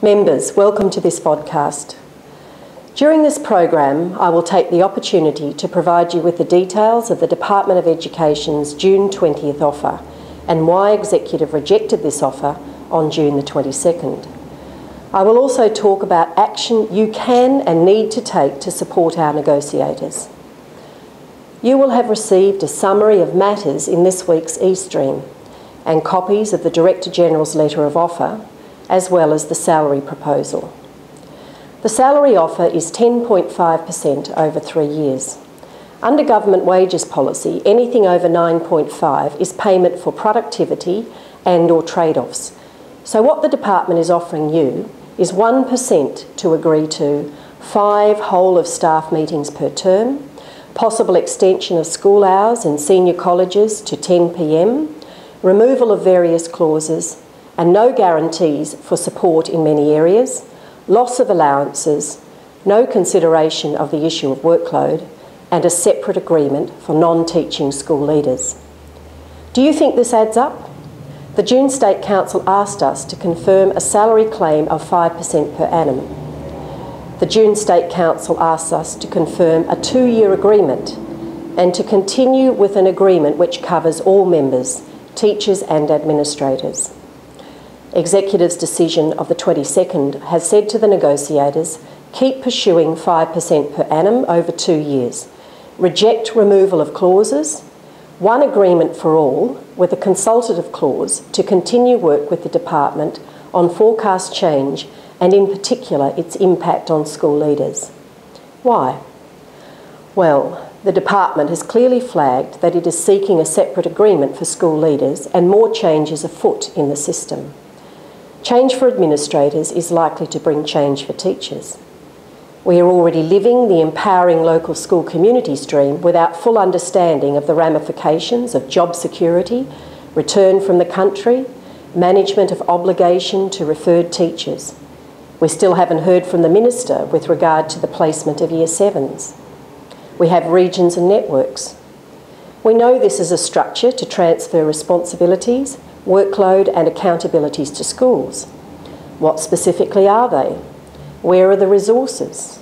Members, welcome to this podcast. During this program, I will take the opportunity to provide you with the details of the Department of Education's June 20th offer and why Executive rejected this offer on June the 22nd. I will also talk about action you can and need to take to support our negotiators. You will have received a summary of matters in this week's eStream and copies of the Director-General's letter of offer, as well as the salary proposal. The salary offer is 10.5% over 3 years. Under government wages policy, anything over 9.5 is payment for productivity and/or trade-offs. So what the department is offering you is 1% to agree to 5 whole-of-staff meetings per term, possible extension of school hours in senior colleges to 10 p.m, removal of various clauses, and no guarantees for support in many areas, loss of allowances, no consideration of the issue of workload, and a separate agreement for non-teaching school leaders. Do you think this adds up? The June State Council asked us to confirm a salary claim of 5% per annum. The June State Council asked us to confirm a 2-year agreement and to continue with an agreement which covers all members, teachers and administrators. Executive's decision of the 22nd has said to the negotiators, keep pursuing 5% per annum over 2 years, reject removal of clauses, one agreement for all with a consultative clause to continue work with the department on forecast change and in particular its impact on school leaders. Why? Well, the department has clearly flagged that it is seeking a separate agreement for school leaders and more changes afoot in the system. Change for administrators is likely to bring change for teachers. We are already living the empowering local school community stream without full understanding of the ramifications of job security, return from the country, management of obligation to referred teachers. We still haven't heard from the Minister with regard to the placement of Year 7s. We have regions and networks. We know this is a structure to transfer responsibilities, workload and accountabilities to schools. What specifically are they? Where are the resources?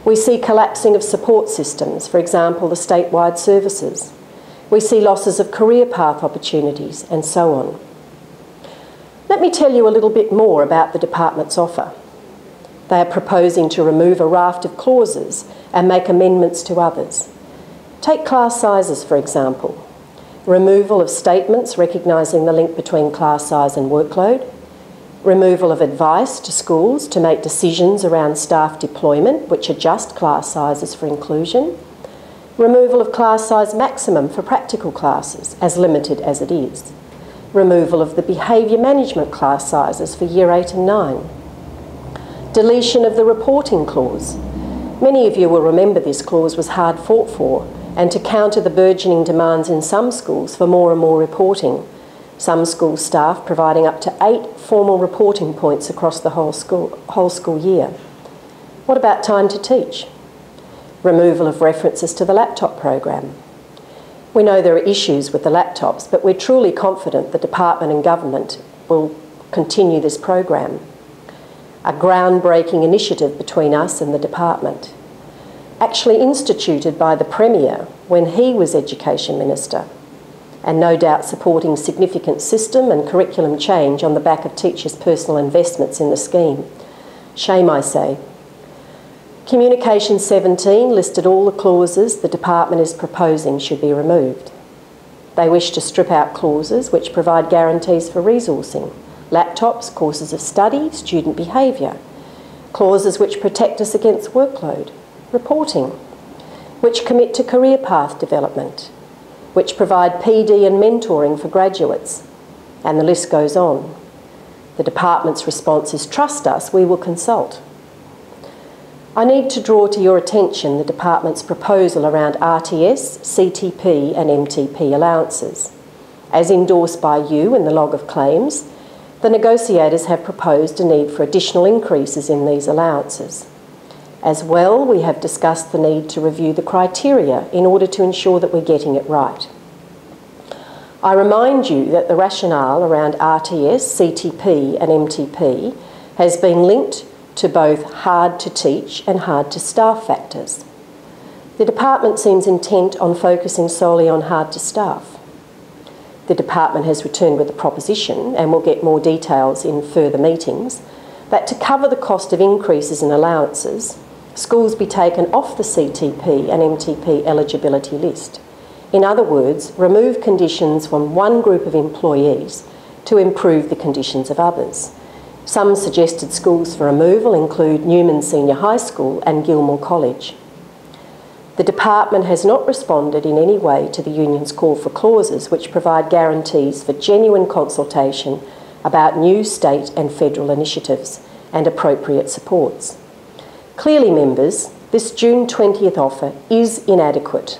We see collapsing of support systems, for example, the statewide services. We see losses of career path opportunities and so on. Let me tell you a little bit more about the department's offer. They are proposing to remove a raft of clauses and make amendments to others. Take class sizes, for example. Removal of statements recognising the link between class size and workload. Removal of advice to schools to make decisions around staff deployment which adjust class sizes for inclusion. Removal of class size maximum for practical classes, as limited as it is. Removal of the behaviour management class sizes for Year 8 and 9. Deletion of the reporting clause. Many of you will remember this clause was hard fought for, and to counter the burgeoning demands in some schools for more and more reporting. Some school staff providing up to 8 formal reporting points across the whole school year. What about time to teach? Removal of references to the laptop program. We know there are issues with the laptops, but we're truly confident the department and government will continue this program. A groundbreaking initiative between us and the department, actually instituted by the Premier when he was Education Minister, and no doubt supporting significant system and curriculum change on the back of teachers' personal investments in the scheme. Shame, I say. Communication 17 listed all the clauses the department is proposing should be removed. They wish to strip out clauses which provide guarantees for resourcing, laptops, courses of study, student behaviour, clauses which protect us against workload, reporting, which commit to career path development, which provide PD and mentoring for graduates, and the list goes on. The department's response is, trust us, we will consult. I need to draw to your attention the department's proposal around RTS, CTP and MTP allowances. As endorsed by you in the log of claims, the negotiators have proposed a need for additional increases in these allowances. As well, we have discussed the need to review the criteria in order to ensure that we're getting it right. I remind you that the rationale around RTS, CTP and MTP has been linked to both hard to teach and hard to staff factors. The department seems intent on focusing solely on hard to staff. The department has returned with a proposition, and we'll get more details in further meetings, that to cover the cost of increases in allowances, schools be taken off the CTP and MTP eligibility list. In other words, remove conditions from one group of employees to improve the conditions of others. Some suggested schools for removal include Newman Senior High School and Gilmore College. The department has not responded in any way to the union's call for clauses which provide guarantees for genuine consultation about new state and federal initiatives and appropriate supports. Clearly, members, this June 20th offer is inadequate.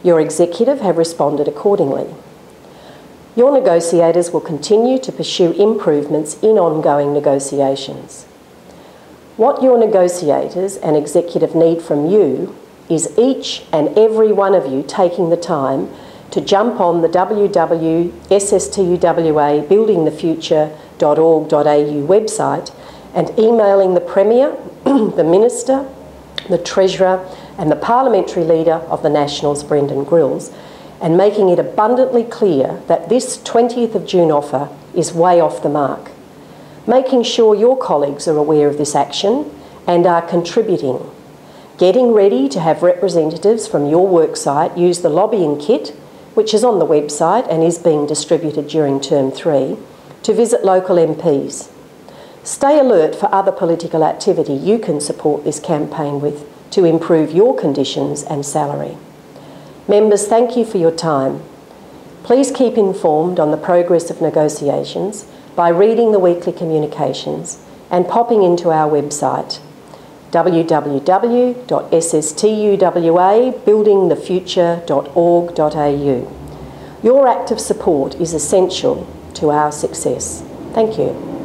Your executive have responded accordingly. Your negotiators will continue to pursue improvements in ongoing negotiations. What your negotiators and executive need from you is each and every one of you taking the time to jump on the www.SSTUWA buildingthefuture.org.au website and emailing the Premier, the Minister, the Treasurer and the Parliamentary Leader of the Nationals, Brendan Grills, and making it abundantly clear that this 20th of June offer is way off the mark. Making sure your colleagues are aware of this action and are contributing. Getting ready to have representatives from your worksite use the lobbying kit, which is on the website and is being distributed during Term 3, to visit local MPs. Stay alert for other political activity you can support this campaign with to improve your conditions and salary. Members, thank you for your time. Please keep informed on the progress of negotiations by reading the weekly communications and popping into our website, www.SSTUWA buildingthefuture.org.au. Your active support is essential to our success. Thank you.